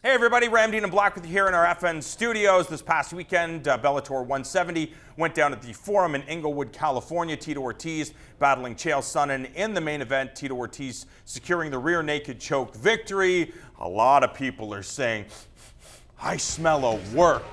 Hey everybody, Ramdean and Black with you here in our FN studios. This past weekend, Bellator 170 went down at the Forum in Inglewood, California. Tito Ortiz battling Chael Sonnen in the main event. Tito Ortiz securing the rear naked choke victory. A lot of people are saying, I smell a work.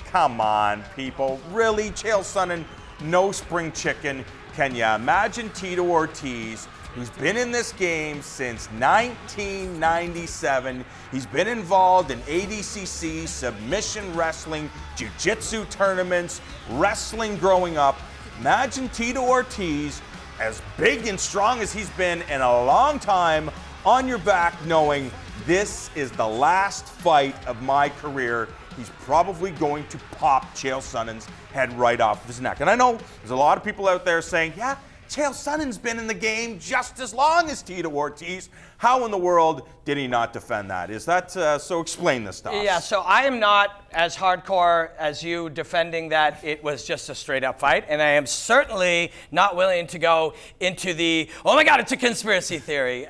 Come on, people. Really? Chael Sonnen, no spring chicken. Can you imagine Tito Ortiz, who's been in this game since 1997. He's been involved in ADCC, submission wrestling, jiu-jitsu tournaments, wrestling growing up. Imagine Tito Ortiz, as big and strong as he's been in a long time, on your back knowing this is the last fight of my career. He's probably going to pop Chael Sonnen's head right off his neck. And I know there's a lot of people out there saying, yeah, Chael Sonnen's been in the game just as long as Tito Ortiz. How in the world did he not defend that? Is that, so explain this to us. Yeah, so I am not as hardcore as you defending that it was just a straight up fight. And I am certainly not willing to go into the, oh my God, it's a conspiracy theory.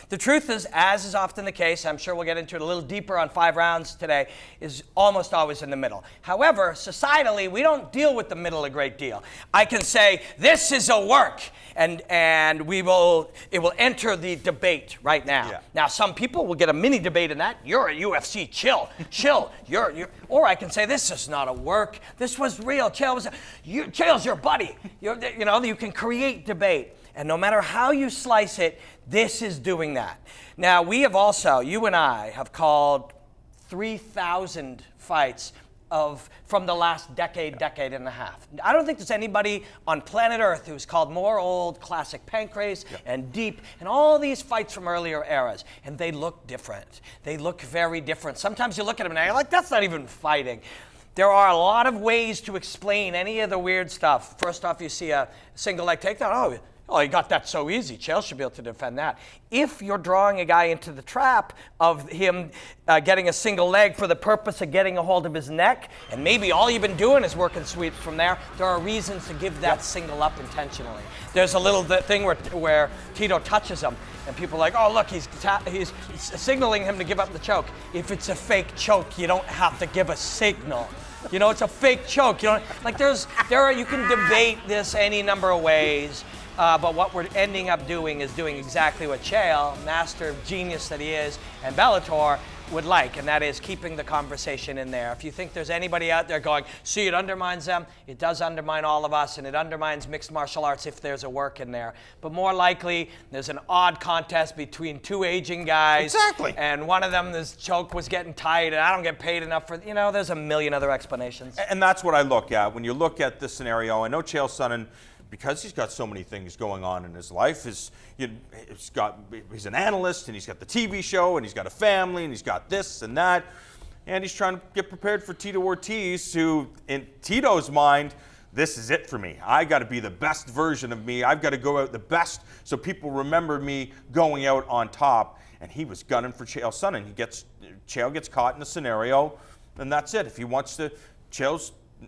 The truth is, as is often the case, I'm sure we'll get into it a little deeper on 5 rounds today, is almost always in the middle. However, societally, we don't deal with the middle a great deal. I can say, this is a work. And it will enter the debate right now. Yeah. Now, some people will get a mini debate in that. You're a UFC, chill. You're. Or I can say, this is not a work. This was real. Chael's your buddy. You can create debate. And no matter how you slice it, this is doing that. Now, we have also, you and I, have called 3,000 fights from the last decade and a half. I don't think there's anybody on planet Earth who's called more old classic Pancrase and Deep and all these fights from earlier eras. And they look different. They look very different. Sometimes you look at them and you're like, that's not even fighting. There are a lot of ways to explain any of the weird stuff. First off, you see a single leg takedown. Oh, he got that so easy. Chael should be able to defend that. If you're drawing a guy into the trap of him getting a single leg for the purpose of getting a hold of his neck, and maybe all you've been doing is working sweeps from there are reasons to give that single up intentionally. There's a little thing where Tito touches him, and people are like, oh, look, he's signaling him to give up the choke. If it's a fake choke, you don't have to give a signal. You know, it's a fake choke. You know, like you can debate this any number of ways. But what we're ending up doing is doing exactly what Chael, master genius that he is, and Bellator would like, and that is keeping the conversation in there. If you think there's anybody out there going, see, it undermines them, it does undermine all of us, and it undermines mixed martial arts if there's a work in there. But more likely, there's an odd contest between 2 aging guys. Exactly. And one of them, this choke was getting tight, and I don't get paid enough for, there's a million other explanations. And that's what I look at. When you look at this scenario, I know Chael Sonnen, because he's got so many things going on in his life, he's an analyst, and he's got the TV show, and he's got a family, and he's got this and that, and he's trying to get prepared for Tito Ortiz, who, in Tito's mind, this is it for me. I got to be the best version of me. I've got to go out the best so people remember me going out on top. And he was gunning for Chael Sonnen. Chael gets caught in a scenario, and that's it. If he wants to,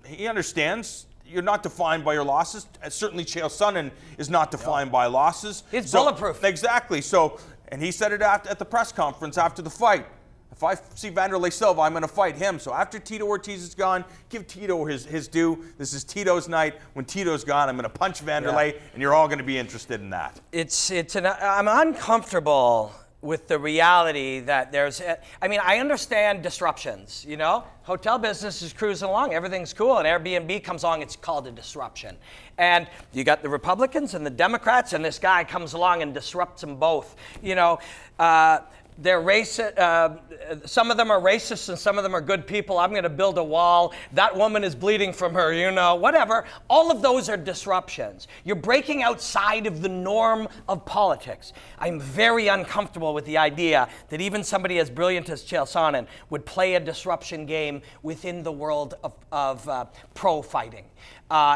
he understands. You're not defined by your losses. Certainly Chael Sonnen is not defined by losses. It's bulletproof. Exactly. And he said it at the press conference after the fight. If I see Wanderlei Silva, I'm going to fight him. So after Tito Ortiz is gone, give Tito his due. This is Tito's night. When Tito's gone, I'm going to punch Wanderlei, and you're all going to be interested in that. I'm uncomfortable with the reality that I understand disruptions, Hotel business is cruising along, everything's cool, and Airbnb comes along, it's called a disruption. And you got the Republicans and the Democrats, and this guy comes along and disrupts them both. They're racist. Some of them are racist and some of them are good people. I'm going to build a wall. That woman is bleeding from her, whatever. All of those are disruptions. You're breaking outside of the norm of politics. I'm very uncomfortable with the idea that even somebody as brilliant as Chael Sonnen would play a disruption game within the world of pro fighting.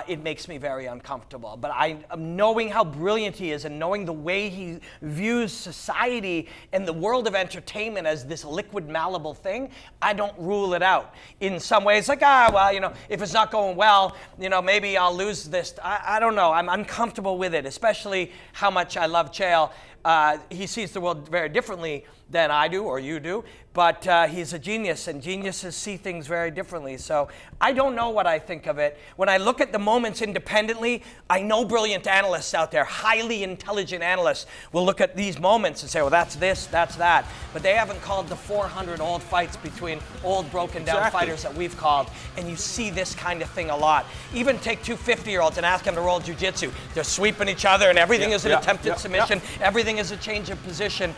It makes me very uncomfortable. But knowing how brilliant he is and knowing the way he views society and the world of entertainment as this liquid, malleable thing, I don't rule it out. In some ways, like, if it's not going well, maybe I'll lose this. I don't know. I'm uncomfortable with it, especially how much I love Chael. He sees the world very differently than I do or you do, but he's a genius, and geniuses see things very differently. So I don't know what I think of it. When I look at the moments independently, I know brilliant analysts out there, highly intelligent analysts, will look at these moments and say, well, that's this, that's that. But they haven't called the 400 old fights between old, broken down fighters that we've called. And you see this kind of thing a lot. Even take two 50-year-olds and ask them to roll jiu-jitsu. They're sweeping each other, and everything is an attempted submission. Everything is a change of position.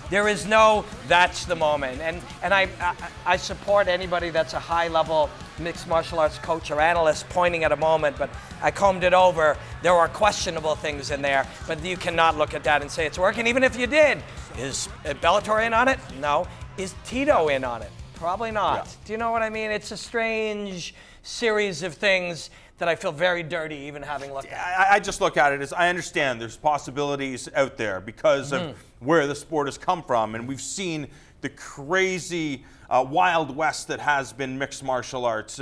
There is no, that's the moment. And I support anybody that's a high-level mixed martial arts coach or analyst pointing at a moment, but I combed it over. There are questionable things in there, but you cannot look at that and say it's working. Even if you did, is Bellator in on it? No. Is Tito in on it? Probably not. Yeah. Do you know what I mean? It's a strange series of things that I feel very dirty even having looked at. I just look at it as, I understand there's possibilities out there because of where the sport has come from, and we've seen the crazy Wild West that has been mixed martial arts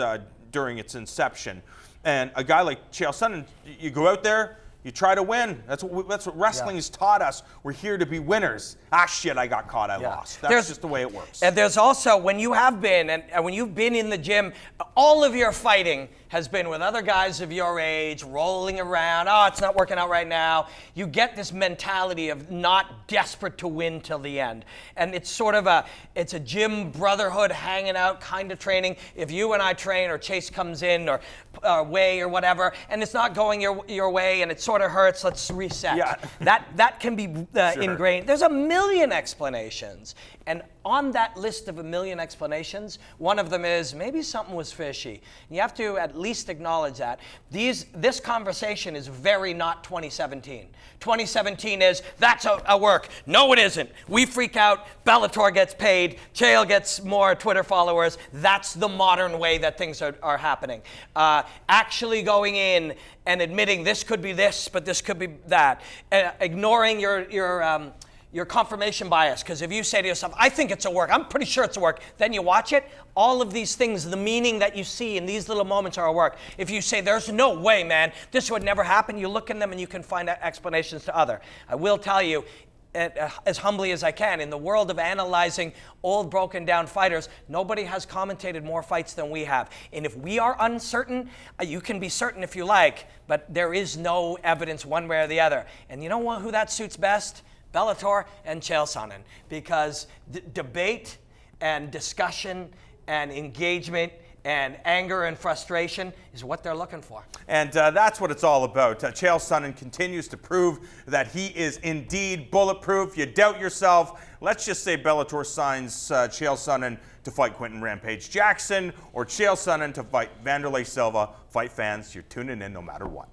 during its inception. And a guy like Chael Sonnen, you go out there, you try to win. That's what wrestling has taught us. We're here to be winners. Ah, shit, I got caught, I lost. That's just the way it works. And there's also, when you have been, and when you've been in the gym, all of your fighting has been with other guys of your age, rolling around, oh, it's not working out right now. You get this mentality of not desperate to win till the end. And it's sort of it's a gym brotherhood, hanging out kind of training. If you and I train, or Chase comes in, or Way or whatever, and it's not going your way, and it sort of hurts, let's reset. Yeah. That can be ingrained. There's a million explanations. And on that list of a million explanations, one of them is maybe something was fishy. You have to at least acknowledge that. This conversation is very not 2017. 2017 is, that's a work. No, it isn't. We freak out. Bellator gets paid. Chael gets more Twitter followers. That's the modern way that things are happening. Actually going in and admitting this could be this, but this could be that. Ignoring your confirmation bias, because if you say to yourself, I think it's a work, I'm pretty sure it's a work, then you watch it, all of these things, the meaning that you see in these little moments are a work. If you say, there's no way, man, this would never happen, you look in them and you can find explanations to other. I will tell you, as humbly as I can, in the world of analyzing old broken down fighters, nobody has commentated more fights than we have. And if we are uncertain, you can be certain if you like, but there is no evidence one way or the other. And you know who that suits best? Bellator and Chael Sonnen, because debate and discussion and engagement and anger and frustration is what they're looking for. And that's what it's all about. Chael Sonnen continues to prove that he is indeed bulletproof. You doubt yourself, let's just say Bellator signs Chael Sonnen to fight Quentin Rampage Jackson, or Chael Sonnen to fight Wanderlei Silva. Fight fans, you're tuning in no matter what.